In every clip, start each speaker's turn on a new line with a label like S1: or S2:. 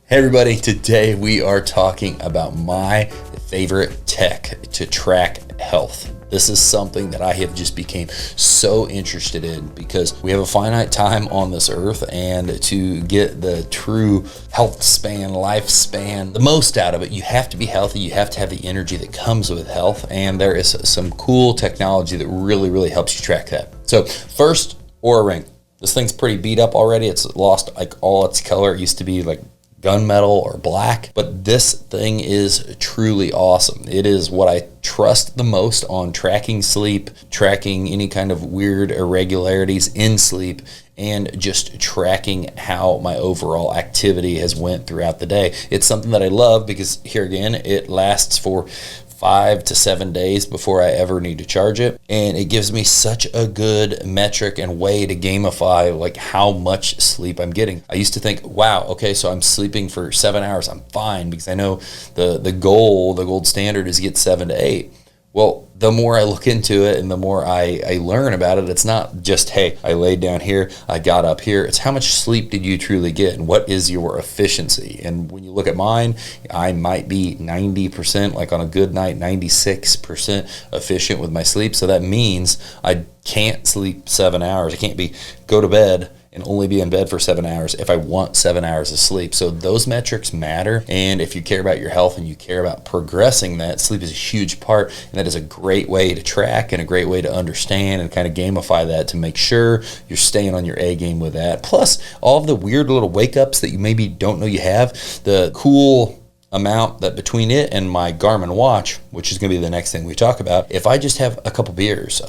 S1: Hey everybody, today we are talking about my favorite tech to track health. This is something that I have just became so interested in because we have a finite time on this earth, and to get the true health span, lifespan, the most out of it, you have to be healthy. You have to have the energy that comes with health, and there is some cool technology that really helps you track that. So first, Oura Ring. This thing's pretty beat up already. It's lost like all its color. It used to be like gunmetal or black, but this thing is truly awesome. It is what I trust the most on tracking sleep, tracking any kind of weird irregularities in sleep, and just tracking how my overall activity has went throughout the day. It's something that I love because here again, it lasts for 5 to 7 days before I ever need to charge it, and it gives me such a good metric and way to gamify like how much sleep I'm getting. I used to think, wow, okay, so I'm sleeping for 7 hours, I'm fine, because I know the gold standard is get 7 to 8. Well, the more I look into it and the more I learn about it, it's not just, hey, I laid down here, I got up here. It's how much sleep did you truly get, and what is your efficiency? And when you look at mine, I might be 90%, like on a good night, 96% efficient with my sleep. So that means I can't sleep 7 hours. I can't go to bed and only be in bed for 7 hours if I want 7 hours of sleep. So those metrics matter, and if you care about your health and you care about progressing that, sleep is a huge part, and that is a great way to track and a great way to understand and kind of gamify that to make sure you're staying on your A game with that. Plus, all of the weird little wake-ups that you maybe don't know you have, the cool amount that between it and my Garmin watch, which is going to be the next thing we talk about, if I just have a couple beers,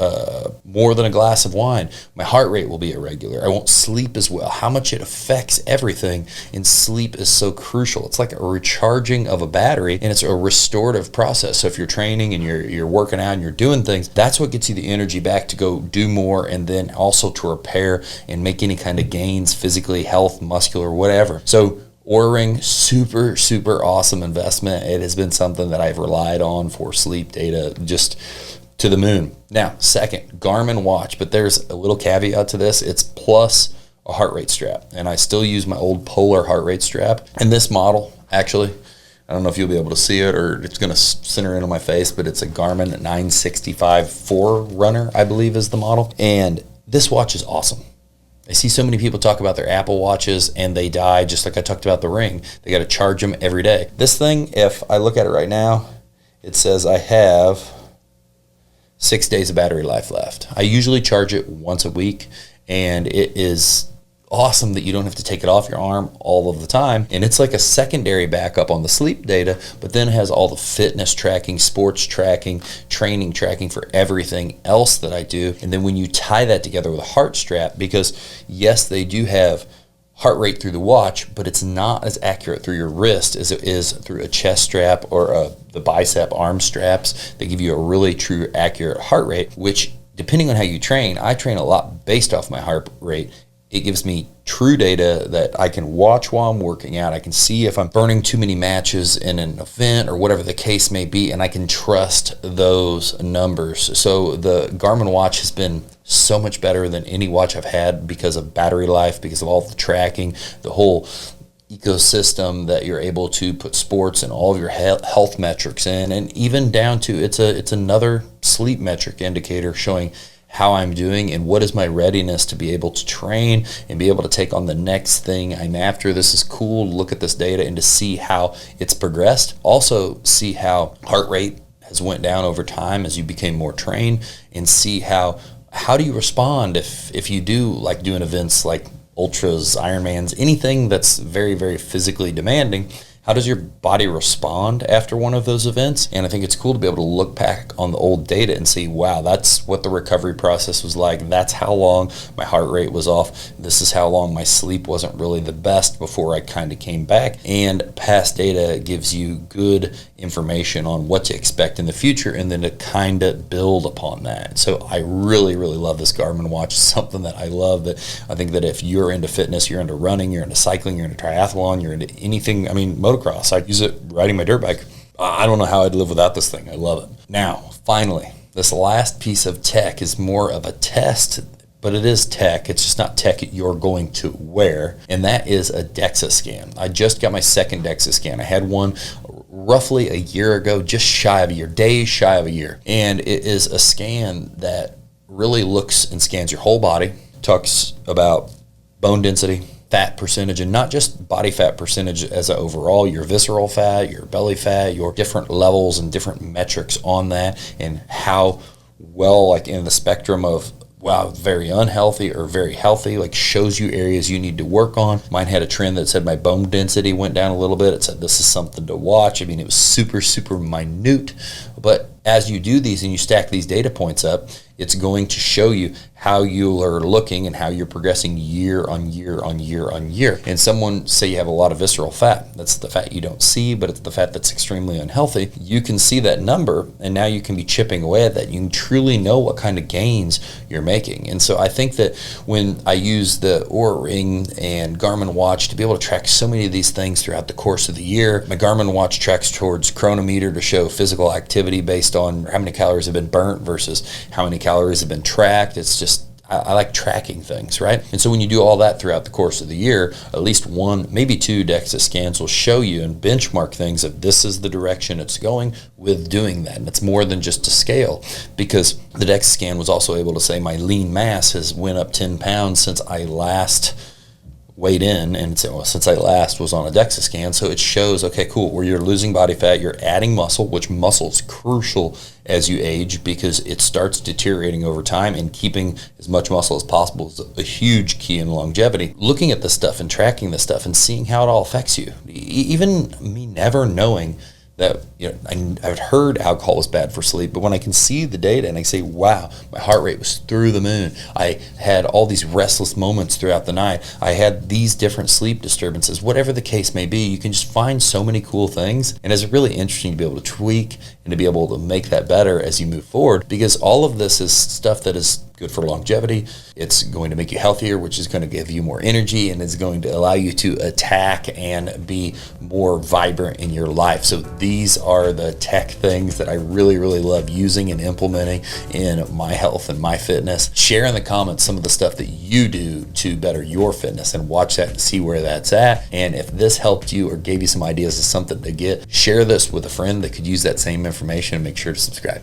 S1: more than a glass of wine, my heart rate will be irregular. I won't sleep as well. How much it affects everything, and sleep is so crucial. It's like a recharging of a battery, and it's a restorative process. So if you're training and you're working out and you're doing things, that's what gets you the energy back to go do more, and then also to repair and make any kind of gains physically, health, muscular, whatever. So Oura Ring, super awesome investment. It has been something that I've relied on for sleep data just to the moon. Now, second, Garmin watch, but there's a little caveat to this. It's plus a heart rate strap, and I still use my old Polar heart rate strap. And this model, actually, I don't know if you'll be able to see it or it's going to center in on my face, but it's a Garmin 965 Forerunner, I believe is the model. And this watch is awesome. I see so many people talk about their Apple Watches and they die, just like I talked about the Ring. They got to charge them every day. This thing, if I look at it right now, it says I have 6 days of battery life left. I usually charge it once a week, and it is awesome that you don't have to take it off your arm all of the time. And it's like a secondary backup on the sleep data, but then it has all the fitness tracking, sports tracking, training tracking for everything else that I do. And then when you tie that together with a heart strap, because yes, they do have heart rate through the watch, but it's not as accurate through your wrist as it is through a chest strap or the bicep arm straps. They give you a really true accurate heart rate, which depending on how you train, I train a lot based off my heart rate. It gives me true data that I can watch while I'm working out. I can see if I'm burning too many matches in an event or whatever the case may be, and I can trust those numbers. So the Garmin watch has been so much better than any watch I've had because of battery life, because of all the tracking, the whole ecosystem that you're able to put sports and all of your health metrics in, and even down to it's another sleep metric indicator showing how I'm doing and what is my readiness to be able to train and be able to take on the next thing I'm after. This is cool to look at this data and to see how it's progressed. Also see how heart rate has went down over time as you became more trained, and see how do you respond if you do like doing events like ultras, Ironmans, anything that's very physically demanding. How does your body respond after one of those events? And I think it's cool to be able to look back on the old data and see, wow, that's what the recovery process was like. That's how long my heart rate was off. This is how long my sleep wasn't really the best before I kind of came back. And past data gives you good information on what to expect in the future, and then to kind of build upon that. So I really love this Garmin watch. It's something that I love. That I think that if you're into fitness, you're into running, you're into cycling, you're into triathlon, you're into anything, I mean, motocross. I use it riding my dirt bike. I don't know how I'd live without this thing. I love it. Now, finally, this last piece of tech is more of a test but it is tech. It's just not tech you're going to wear, and that is a DEXA scan. I just got my second DEXA scan. I had one roughly a year ago, just shy of a year, days shy of a year. And it is a scan that really looks and scans your whole body, talks about bone density, fat percentage, and not just body fat percentage as an overall, your visceral fat, your belly fat, your different levels and different metrics on that, and how well, like in the spectrum of wow, very unhealthy or very healthy, like shows you areas you need to work on. Mine had a trend that said my bone density went down a little bit. It said this is something to watch. I mean, it was super, super minute. But as you do these and you stack these data points up, it's going to show you how you are looking and how you're progressing year on year on year on year. And someone say you have a lot of visceral fat. That's the fat you don't see, but it's the fat that's extremely unhealthy. You can see that number, and now you can be chipping away at that. You can truly know what kind of gains you're making. And so I think that when I use the Oura Ring and Garmin watch to be able to track so many of these things throughout the course of the year, my Garmin watch tracks towards chronometer to show physical activity based on how many calories have been burnt versus how many calories have been tracked. It's just, I like tracking things, right? And so when you do all that throughout the course of the year, at least one, maybe two DEXA scans will show you and benchmark things of this is the direction it's going with doing that. And it's more than just a scale, because the DEXA scan was also able to say my lean mass has went up 10 pounds since I last weighed in, and so since I last was on a DEXA scan. So it shows, okay, cool, where you're losing body fat, you're adding muscle, which muscle is crucial as you age because it starts deteriorating over time, and keeping as much muscle as possible is a huge key in longevity. Looking at this stuff and tracking this stuff and seeing how it all affects you. Even me never knowing that, you know, I've heard alcohol was bad for sleep, but when I can see the data and I say, wow, my heart rate was through the moon. I had all these restless moments throughout the night. I had these different sleep disturbances, whatever the case may be. You can just find so many cool things. And it's really interesting to be able to tweak and to be able to make that better as you move forward, because all of this is stuff that is good for longevity. It's going to make you healthier, which is going to give you more energy, and it's going to allow you to attack and be more vibrant in your life. So these are the tech things that I really, really love using and implementing in my health and my fitness. Share in the comments some of the stuff that you do to better your fitness, and watch that and see where that's at. And if this helped you or gave you some ideas of something to get, share this with a friend that could use that same information, and make sure to subscribe.